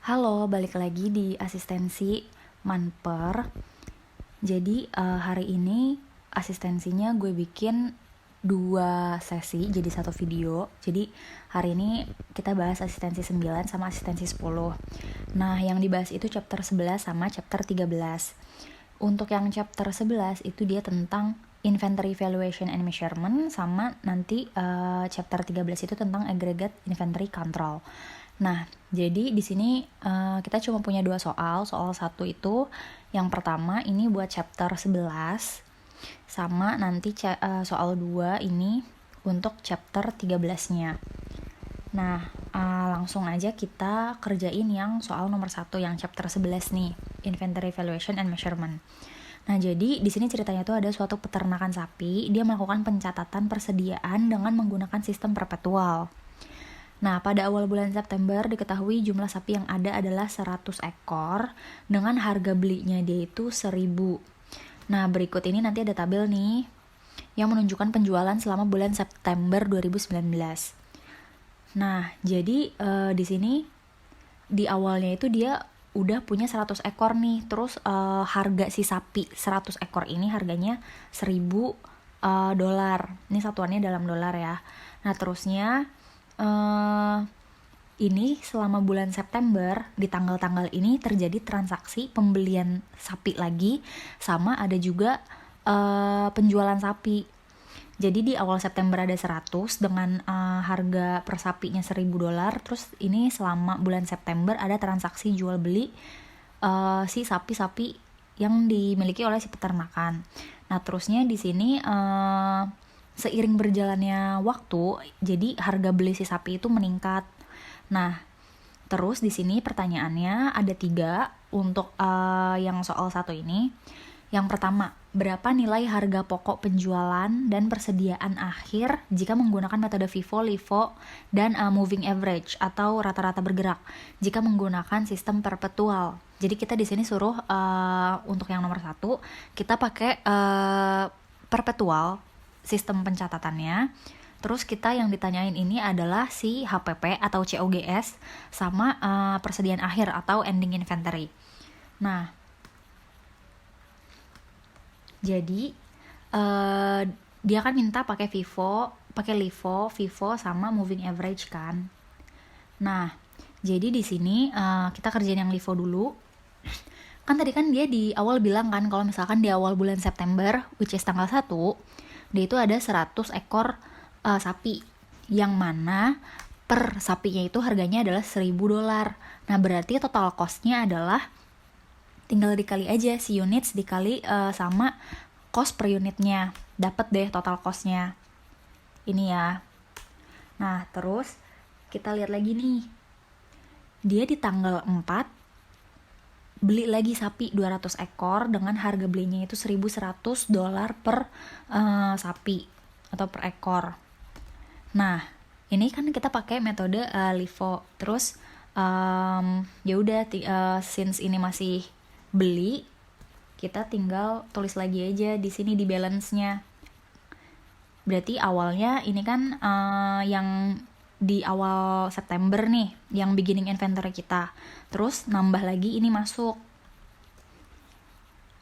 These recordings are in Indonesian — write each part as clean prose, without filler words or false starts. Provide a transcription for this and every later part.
Halo, balik lagi di asistensi Manper. Jadi hari ini asistensinya gue bikin 2 sesi jadi 1 video. Jadi hari ini kita bahas asistensi 9 sama asistensi 10. Nah, yang dibahas itu chapter 11 sama chapter 13. Untuk yang chapter 11 itu dia tentang inventory valuation and measurement, sama nanti chapter 13 itu tentang aggregate inventory control. Nah, jadi di sini kita cuma punya 2 soal. Soal 1 itu yang pertama ini buat chapter 11, sama nanti soal 2 ini untuk chapter 13-nya. Nah, langsung aja kita kerjain yang soal nomor 1 yang chapter 11 nih, inventory valuation and measurement. Nah, jadi di sini ceritanya tuh ada suatu peternakan sapi, dia melakukan pencatatan persediaan dengan menggunakan sistem perpetual. Nah, pada awal bulan September diketahui jumlah sapi yang ada adalah 100 ekor dengan harga belinya dia itu 1.000. Nah, berikut ini nanti ada tabel nih yang menunjukkan penjualan selama bulan September 2019. Nah, jadi di sini di awalnya itu dia udah punya 100 ekor nih. Terus harga si sapi 100 ekor ini harganya 1.000 dolar. Ini satuannya dalam dolar ya. Nah, terusnya ini selama bulan September di tanggal-tanggal ini terjadi transaksi pembelian sapi lagi, sama ada juga penjualan sapi. Jadi di awal September ada 100 dengan harga per sapinya 1.000 dolar. Terus ini selama bulan September ada transaksi jual beli si sapi-sapi yang dimiliki oleh si peternakan. Nah, terusnya di sini seiring berjalannya waktu, jadi harga beli si sapi itu meningkat. Nah, terus di sini pertanyaannya ada 3 untuk yang soal 1 ini. Yang pertama, berapa nilai harga pokok penjualan dan persediaan akhir jika menggunakan metode FIFO, LIFO, dan moving average atau rata-rata bergerak jika menggunakan sistem perpetual. Jadi kita di sini suruh untuk yang nomor 1 kita pakai perpetual sistem pencatatannya. Terus kita yang ditanyain ini adalah si HPP atau COGS sama persediaan akhir atau ending inventory. Nah, jadi dia kan minta pakai FIFO, pakai LIFO, FIFO sama moving average kan. Nah, jadi di sini kita kerjain yang LIFO dulu. Kan tadi kan dia di awal bilang kan kalau misalkan di awal bulan September, which is tanggal 1, dia itu ada 100 ekor sapi, yang mana per sapinya itu harganya adalah 1.000 dolar. Nah, berarti total cost-nya adalah tinggal dikali aja si units dikali sama cost per unitnya, dapat deh total cost-nya. Ini ya. Nah, terus kita lihat lagi nih. Dia di tanggal 4 beli lagi sapi 200 ekor dengan harga belinya itu 1.100 dolar per sapi atau per ekor. Nah, ini kan kita pakai metode LIFO. Terus ya udah since ini masih beli, kita tinggal tulis lagi aja di sini di balance-nya. Berarti awalnya ini kan yang di awal September nih, yang beginning inventory kita. Terus nambah lagi ini masuk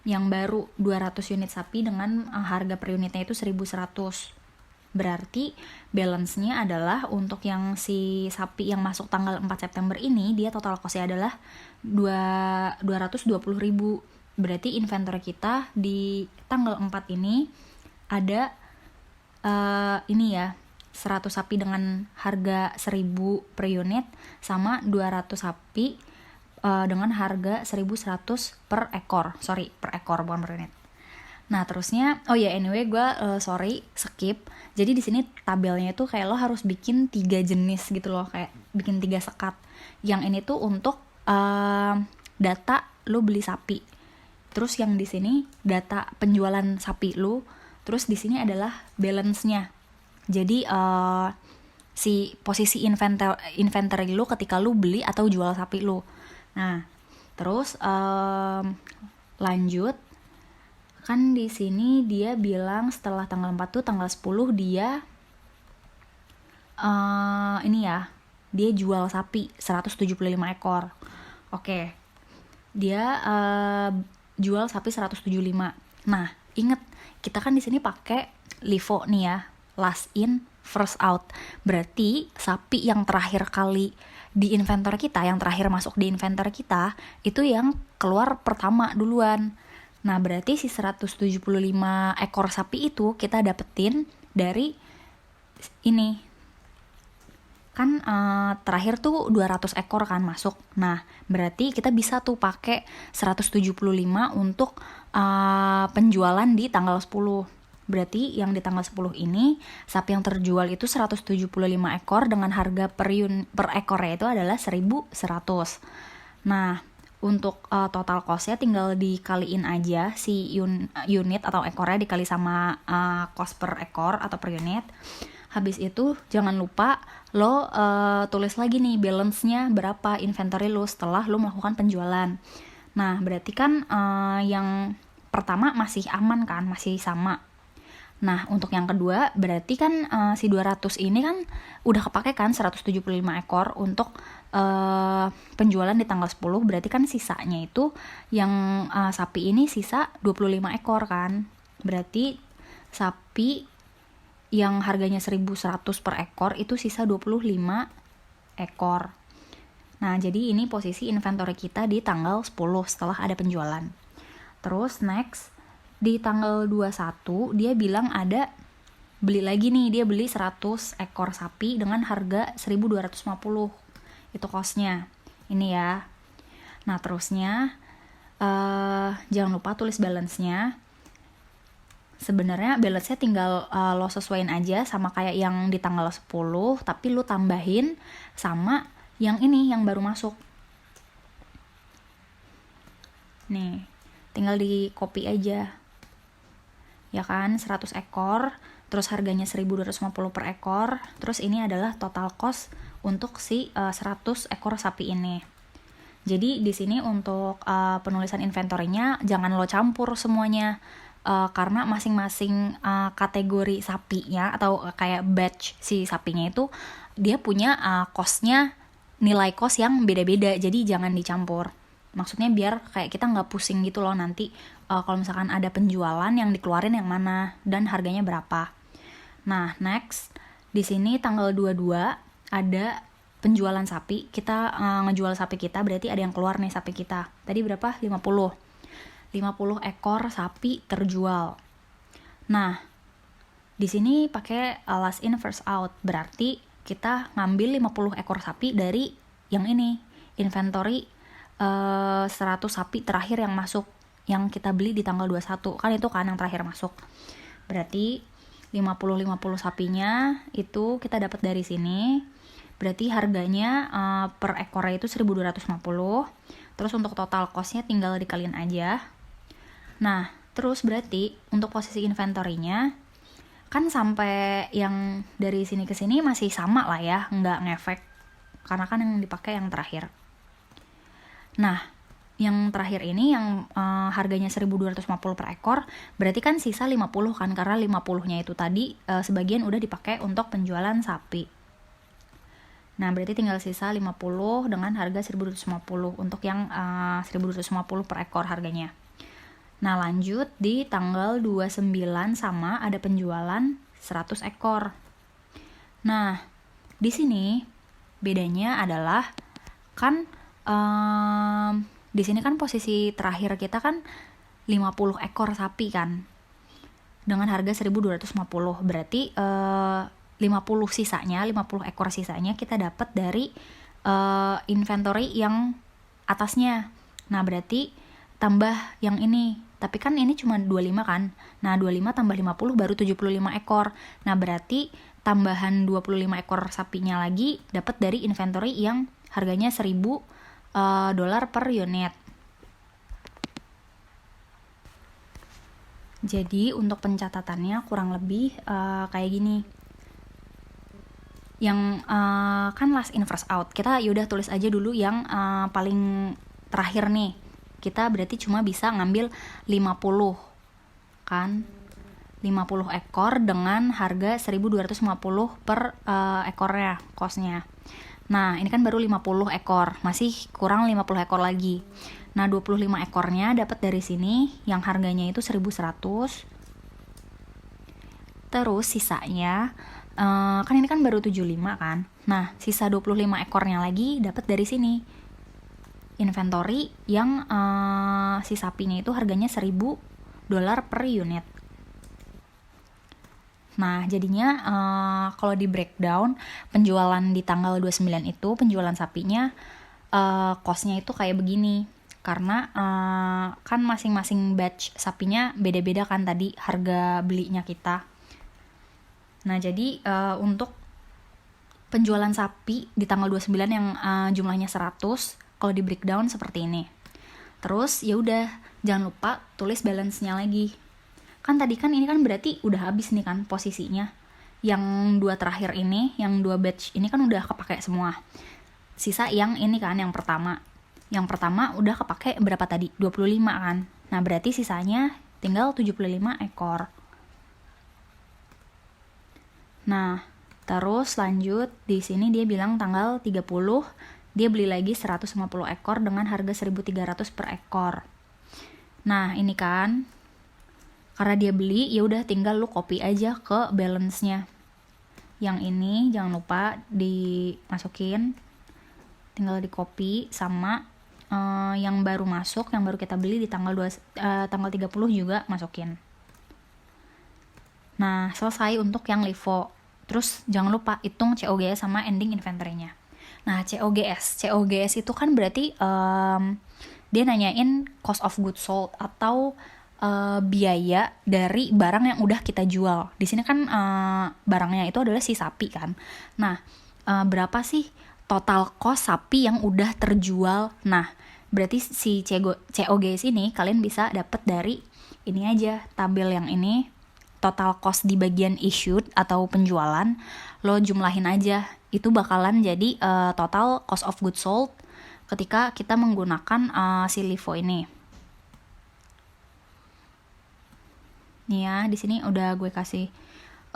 yang baru 200 unit sapi dengan harga per unitnya itu 1.100. Berarti balance-nya adalah untuk yang si sapi yang masuk tanggal 4 September ini, dia total cost-nya adalah 220.000. Berarti inventory kita di tanggal 4 ini ada ini ya, 100 sapi dengan harga 1.000 per unit sama 200 sapi dengan harga 1.100 per ekor. Sorry, per ekor bukan per unit. Nah, terusnya anyway gue sorry skip. Jadi di sini tabelnya itu kayak lo harus bikin 3 jenis gitu loh, kayak bikin 3 sekat. Yang ini tuh untuk data lo beli sapi. Terus yang di sini data penjualan sapi lo. Terus di sini adalah balance-nya. Jadi si posisi inventory lo ketika lo beli atau jual sapi lo. Nah, terus lanjut. Kan di sini dia bilang setelah tanggal 4 tuh tanggal 10 dia ini ya, dia jual sapi 175 ekor. Oke, dia jual sapi 175. Nah, inget kita kan di sini pakai LIFO nih ya, last in first out. Berarti sapi yang terakhir kali di inventor kita, yang terakhir masuk di inventor kita, itu yang keluar pertama duluan. Nah, berarti si 175 ekor sapi itu kita dapetin dari ini. Kan terakhir tuh 200 ekor kan masuk. Nah, berarti kita bisa tuh pakai 175 untuk penjualan di tanggal 10. Berarti yang di tanggal 10 ini sapi yang terjual itu 175 ekor dengan harga per ekornya itu adalah 1.100. Nah, untuk total costnya tinggal dikaliin aja si unit atau ekornya dikali sama cost per ekor atau per unit. Habis itu jangan lupa lo tulis lagi nih balance-nya berapa inventory lo setelah lo melakukan penjualan. Nah, berarti kan yang pertama masih aman kan, masih sama. Nah, untuk yang kedua berarti kan si 200 ini kan udah kepake kan 175 ekor untuk penjualan di tanggal 10. Berarti kan sisanya itu yang sapi ini sisa 25 ekor kan. Berarti sapi yang harganya 1.100 per ekor itu sisa 25 ekor. Nah, jadi ini posisi inventory kita di tanggal 10 setelah ada penjualan. Terus next di tanggal 21 dia bilang ada beli lagi nih, dia beli 100 ekor sapi dengan harga 1.250. Itu costnya. Ini ya. Nah, terusnya jangan lupa tulis balance-nya. Sebenarnya balance-nya tinggal lo sesuaiin aja sama kayak yang di tanggal 10, tapi lo tambahin sama yang ini yang baru masuk. Nih, tinggal di copy aja. Ya kan, 100 ekor, terus harganya 1.250 per ekor, terus ini adalah total cost untuk si 100 ekor sapi ini. Jadi di sini untuk penulisan inventory-nya jangan lo campur semuanya, karena masing-masing kategori sapinya atau kayak batch si sapinya itu dia punya cost-nya, nilai cost yang beda-beda, jadi jangan dicampur. Maksudnya biar kayak kita nggak pusing gitu loh nanti kalau misalkan ada penjualan yang dikeluarin yang mana dan harganya berapa. Nah, next di sini tanggal 22 ada penjualan sapi. Kita ngejual sapi kita, berarti ada yang keluar nih sapi kita. Tadi berapa? 50 ekor sapi terjual. Nah, di sini pakai last in first out. Berarti kita ngambil 50 ekor sapi dari yang ini, inventory 100 sapi terakhir yang masuk, yang kita beli di tanggal 21. Kan itu kan yang terakhir masuk. Berarti 50 sapinya itu kita dapat dari sini. Berarti harganya per ekornya itu 1.250. Terus untuk total cost-nya tinggal dikaliin aja. Nah, terus berarti untuk posisi inventory-nya kan sampai yang dari sini ke sini masih sama lah ya, nggak ngefek. Karena kan yang dipakai yang terakhir. Nah, yang terakhir ini yang harganya 1.250 per ekor, berarti kan sisa 50 kan, karena 50-nya itu tadi sebagian udah dipakai untuk penjualan sapi. Nah, berarti tinggal sisa 50 dengan harga 1.250 untuk yang 1.250 per ekor harganya. Nah, lanjut di tanggal 29 sama ada penjualan 100 ekor. Nah, di sini bedanya adalah kan di sini kan posisi terakhir kita kan 50 ekor sapi kan dengan harga 1.250. Berarti 50 ekor sisanya kita dapat dari inventory yang atasnya. Nah, berarti tambah yang ini. Tapi kan ini cuma 25 kan. Nah, 25 tambah 50 baru 75 ekor. Nah, berarti tambahan 25 ekor sapinya lagi dapat dari inventory yang harganya $1.000 per unit. Jadi untuk pencatatannya kurang lebih kayak gini. Yang kan last in first out, kita yaudah tulis aja dulu yang paling terakhir nih. Kita berarti cuma bisa ngambil 50 kan, 50 ekor dengan harga 1.250 per ekornya, costnya. Nah, ini kan baru 50 ekor, masih kurang 50 ekor lagi. Nah, 25 ekornya dapat dari sini yang harganya itu 1.100. Terus sisanya kan ini kan baru 75 kan. Nah, sisa 25 ekornya lagi dapat dari sini. Inventory yang si sapinya itu harganya $1.000 per unit. Nah, jadinya kalau di breakdown, penjualan di tanggal 29 itu, penjualan sapinya, cost-nya itu kayak begini. Karena kan masing-masing batch sapinya beda-beda kan tadi harga belinya kita. Nah, jadi untuk penjualan sapi di tanggal 29 yang jumlahnya 100, kalau di breakdown seperti ini. Terus ya udah, jangan lupa tulis balance-nya lagi. Kan tadi kan ini kan berarti udah habis nih kan posisinya. Yang 2 terakhir ini, yang 2 batch ini kan udah kepake semua. Sisa yang ini kan yang pertama. Yang pertama udah kepake berapa tadi? 25 kan. Nah, berarti sisanya tinggal 75 ekor. Nah, terus lanjut di sini dia bilang tanggal 30 dia beli lagi 150 ekor dengan harga 1.300 per ekor. Nah, ini kan karena dia beli, ya udah tinggal lu copy aja ke balance-nya. Yang ini jangan lupa dimasukin, tinggal di copy sama yang baru masuk, yang baru kita beli di tanggal 30 juga masukin. Nah, selesai untuk yang LIFO. Terus jangan lupa hitung COGS sama ending inventory-nya. Nah, COGS itu kan berarti dia nanyain cost of goods sold atau biaya dari barang yang udah kita jual. Di sini kan barangnya itu adalah si sapi kan. Nah, berapa sih total cost sapi yang udah terjual? Nah, berarti si COGS ini kalian bisa dapat dari ini aja, tabel yang ini. Total cost di bagian issued atau penjualan, lo jumlahin aja. Itu bakalan jadi total cost of goods sold ketika kita menggunakan si LIFO ini. Nih ya, di sini udah gue kasih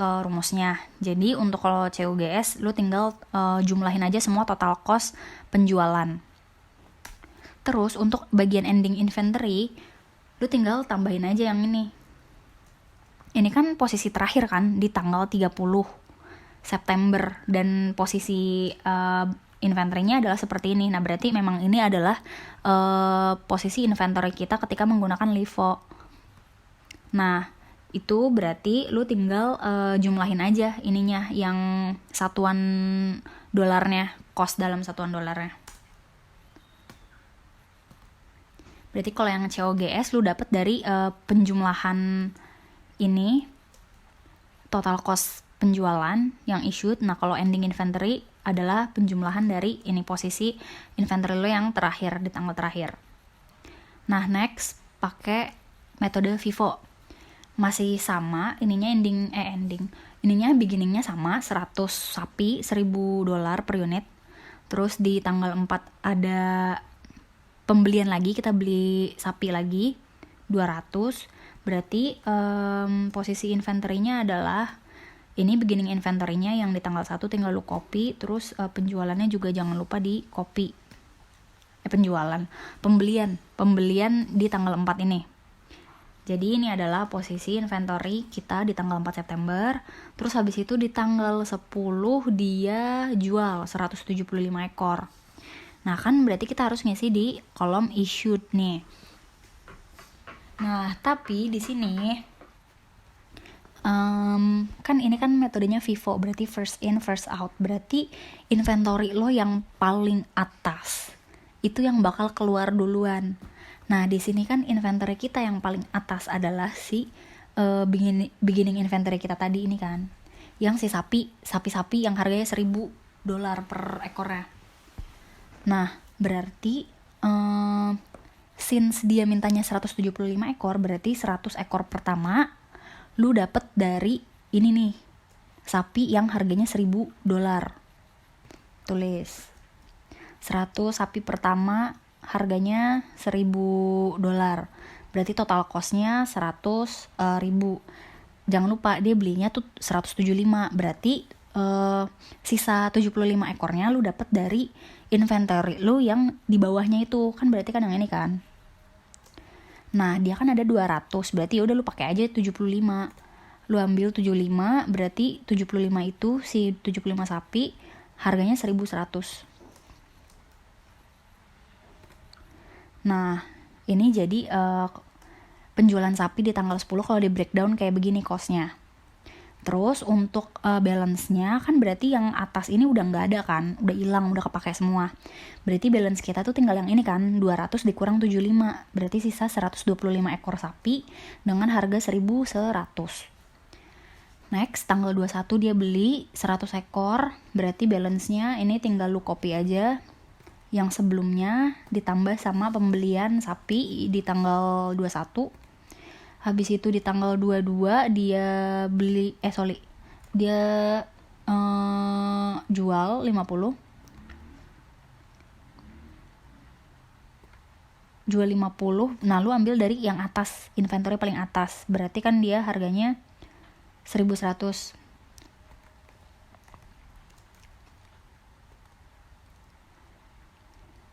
rumusnya. Jadi untuk kalau COGS, lu tinggal jumlahin aja semua total cost penjualan. Terus untuk bagian ending inventory, lu tinggal tambahin aja yang ini. Ini kan posisi terakhir kan di tanggal 30 September dan posisi inventory-nya adalah seperti ini. Nah, berarti memang ini adalah posisi inventory kita ketika menggunakan LIFO. Nah, itu berarti lu tinggal jumlahin aja ininya yang satuan dolarnya, cost dalam satuan dolarnya. Berarti kalau yang COGS lu dapat dari penjumlahan ini total cost penjualan yang issued. Nah, kalau ending inventory adalah penjumlahan dari ini posisi inventory lo yang terakhir di tanggal terakhir. Nah, next pakai metode FIFO. Masih sama, ininya ininya beginningnya sama, 100 sapi $1.000 per unit. Terus di tanggal 4 ada pembelian lagi, kita beli sapi lagi 200. Berarti posisi inventory-nya adalah ini beginning inventory-nya yang di tanggal 1 tinggal lu copy. Terus penjualannya juga jangan lupa di copy. Pembelian di tanggal 4 ini. Jadi ini adalah posisi inventory kita di tanggal 4 September. Terus habis itu di tanggal 10 dia jual 175 ekor. Nah, kan berarti kita harus ngisi di kolom issued nih. Nah, tapi di sini kan ini kan metodenya FIFO, berarti first in first out. Berarti inventory lo yang paling atas itu yang bakal keluar duluan. Nah, di sini kan inventory kita yang paling atas adalah si beginning inventory kita tadi ini kan. Yang si sapi yang harganya $1.000 per ekornya. Nah, berarti since dia mintanya 175 ekor, berarti 100 ekor pertama lu dapet dari ini nih. Sapi yang harganya $1.000. Tulis. 100 sapi pertama harganya $1.000. Berarti total cost-nya 100.000. Jangan lupa dia belinya tuh 175. Berarti sisa 75 ekornya lu dapet dari inventory lu yang di bawahnya itu. Kan berarti kan yang ini kan. Nah, dia kan ada 200, berarti ya udah lu pakai aja 75. Lu ambil 75, berarti 75 itu si 75 sapi harganya 1.100. Nah, ini jadi penjualan sapi di tanggal 10 kalau di breakdown kayak begini costnya. Terus untuk balance-nya kan berarti yang atas ini udah nggak ada kan, udah hilang, udah kepake semua. Berarti balance kita tuh tinggal yang ini kan, 200 dikurang 75, berarti sisa 125 ekor sapi dengan harga 1.100. Next, tanggal 21 dia beli 100 ekor, berarti balance-nya ini tinggal lu copy aja yang sebelumnya ditambah sama pembelian sapi di tanggal 21. Habis itu di tanggal 22 dia beli dia jual 50. Jual 50. Nah, lu ambil dari yang atas, inventory paling atas. Berarti kan dia harganya 1.100.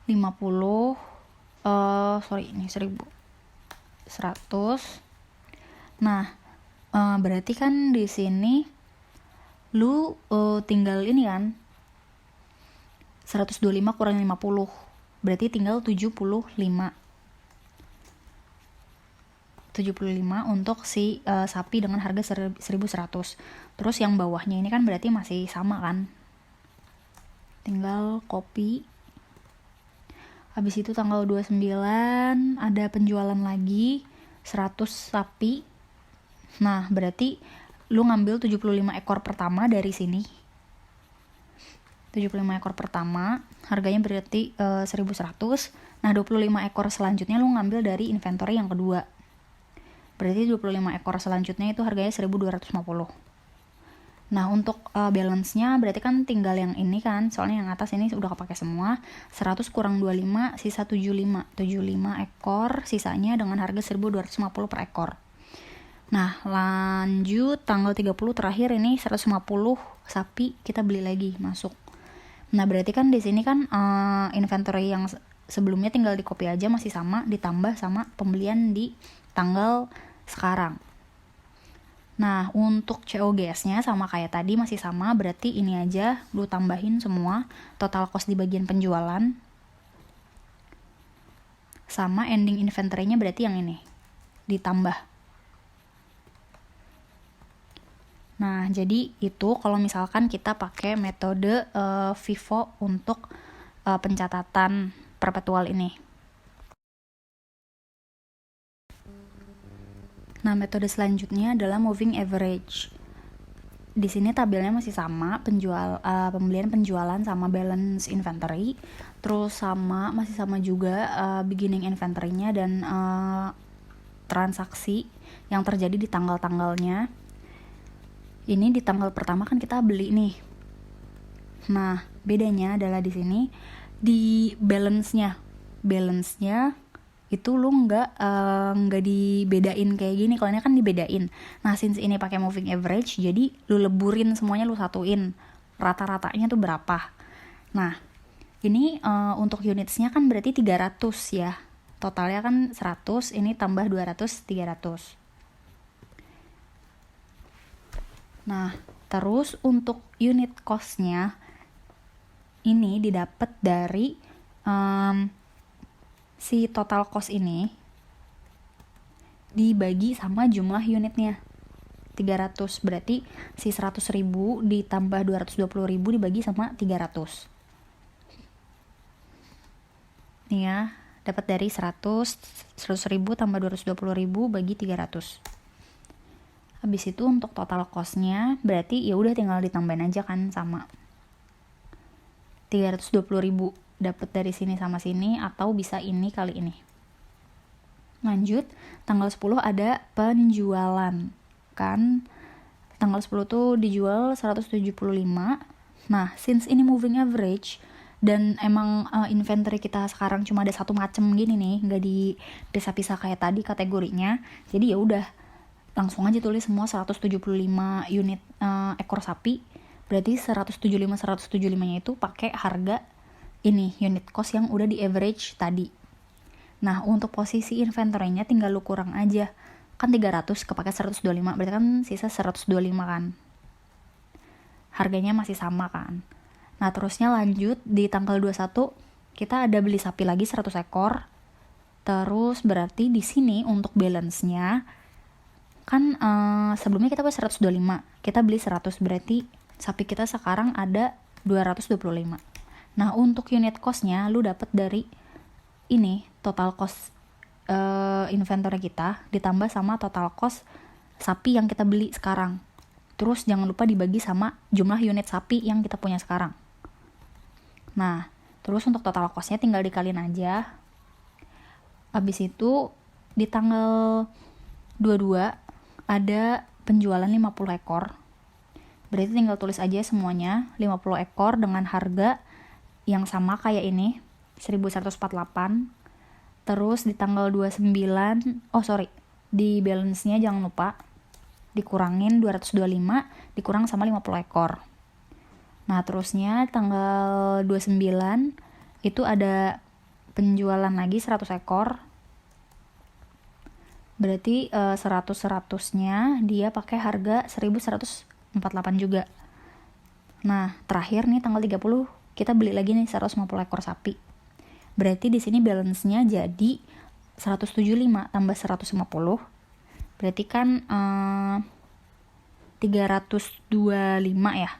Ini 1.100. Nah, berarti kan di sini lu tinggal ini kan 125 kurang 50, berarti tinggal 75 untuk si sapi dengan harga 1.100. Terus yang bawahnya ini kan berarti masih sama kan, tinggal copy. Habis itu tanggal 29 ada penjualan lagi 100 sapi. Nah, berarti lu ngambil 75 ekor pertama dari sini. 75 ekor pertama, harganya berarti 1.100. Nah, 25 ekor selanjutnya lu ngambil dari inventory yang kedua. Berarti 25 ekor selanjutnya itu harganya 1.250. Nah, untuk balance-nya berarti kan tinggal yang ini kan, soalnya yang atas ini udah kepake semua. 100 kurang 25 sisa 75 ekor, sisanya dengan harga 1.250 per ekor. Nah, lanjut tanggal 30 terakhir ini 150 sapi kita beli lagi masuk. Nah, berarti kan di sini kan inventory yang sebelumnya tinggal di copy aja masih sama, ditambah sama pembelian di tanggal sekarang. Nah, untuk COGS-nya sama kayak tadi masih sama, berarti ini aja lu tambahin semua total cost di bagian penjualan sama ending inventory-nya, berarti yang ini ditambah. Nah, jadi itu kalau misalkan kita pakai metode FIFO untuk pencatatan perpetual ini. Nah, metode selanjutnya adalah moving average. Di sini tabelnya masih sama, pembelian penjualan sama balance inventory, terus masih sama juga beginning inventory-nya dan transaksi yang terjadi di tanggal-tanggalnya. Ini di tanggal pertama kan kita beli nih. Nah, bedanya adalah di sini di balance-nya itu lu nggak dibedain kayak gini. Kalau ini kan dibedain. Nah, since ini pakai moving average, jadi lu leburin semuanya, lu satuin rata-ratanya tuh berapa. Nah, ini untuk unitsnya kan berarti 300 ya, totalnya kan 100, ini tambah 200, 300. Nah, terus untuk unit cost-nya ini didapat dari si total cost ini dibagi sama jumlah unitnya 300, berarti si 100.000 ditambah 220.000 dibagi sama 300. Nih ya, dapat dari 100.000 tambah 220.000 bagi 300. Habis itu untuk total cost-nya berarti ya udah tinggal ditambahin aja kan sama 320.000 dapat dari sini sama sini, atau bisa ini kali ini. Lanjut, tanggal 10 ada penjualan. Kan tanggal 10 tuh dijual 175. Nah, since ini moving average dan emang inventory kita sekarang cuma ada satu macam gini nih, nggak dipisah-pisah kayak tadi kategorinya. Jadi ya udah langsung aja tulis semua 175 unit ekor sapi Berarti 175 nya itu pakai harga ini, unit cost yang udah di average tadi. Nah, untuk posisi inventory-nya tinggal lu kurang aja. Kan 300 kepake 125, berarti kan sisa 125 kan. Harganya masih sama kan. Nah, terusnya lanjut di tanggal 21 kita ada beli sapi lagi 100 ekor. Terus berarti di sini untuk balance-nya kan sebelumnya kita beli 125, kita beli 100, berarti sapi kita sekarang ada 225. Nah, untuk unit cost-nya lu dapet dari ini total cost inventory kita ditambah sama total cost sapi yang kita beli sekarang. Terus jangan lupa dibagi sama jumlah unit sapi yang kita punya sekarang. Nah, terus untuk total cost-nya tinggal dikaliin aja. Habis itu di tanggal 22 ada penjualan 50 ekor. Berarti tinggal tulis aja semuanya 50 ekor dengan harga yang sama kayak ini 1148. Terus di tanggal 29 di balance-nya jangan lupa dikurangin 225 dikurang sama 50 ekor. Nah, terusnya tanggal 29 itu ada penjualan lagi 100 ekor. Berarti 100-100-nya dia pakai harga 1148 juga. Nah, terakhir nih tanggal 30 kita beli lagi nih 150 ekor sapi. Berarti di sini balance-nya jadi 175 tambah 150. Berarti kan 325 ya.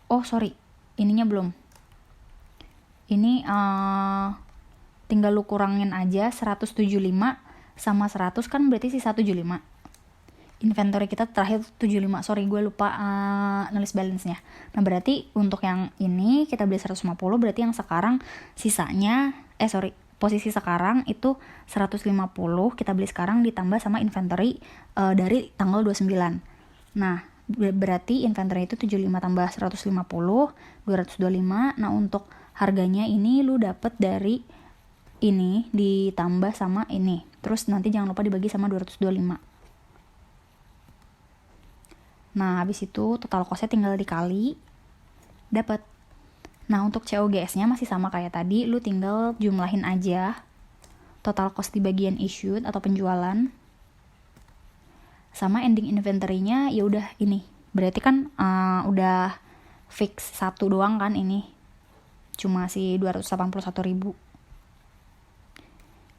Oh, sorry. Ininya belum. Ini tinggal lu kurangin aja 175 sama 100 kan berarti sisa 75. Inventory kita terakhir 75. Sorry, gue lupa nulis balance-nya. Nah, berarti untuk yang ini kita beli 150, berarti yang sekarang sisanya posisi sekarang itu 150 kita beli sekarang ditambah sama inventory dari tanggal 29. Nah, berarti inventory itu 75 tambah 150 225. Nah, untuk harganya ini lu dapet dari ini ditambah sama ini. Terus nanti jangan lupa dibagi sama 225. Nah, habis itu total cost-nya tinggal dikali, dapat. Nah, untuk COGS-nya masih sama kayak tadi, lu tinggal jumlahin aja total cost di bagian issued atau penjualan sama ending inventory-nya ya udah ini. Berarti kan udah fix satu doang kan ini. Cuma si 281.000.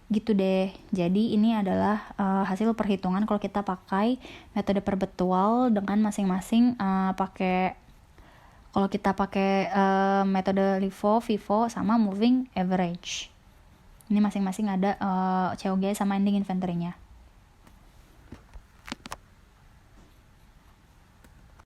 Gitu deh. Jadi ini adalah hasil perhitungan kalau kita pakai metode perbetual dengan masing-masing kalau kita pakai metode LIFO, FIFO sama moving average. Ini masing-masing ada COGS sama ending inventory-nya.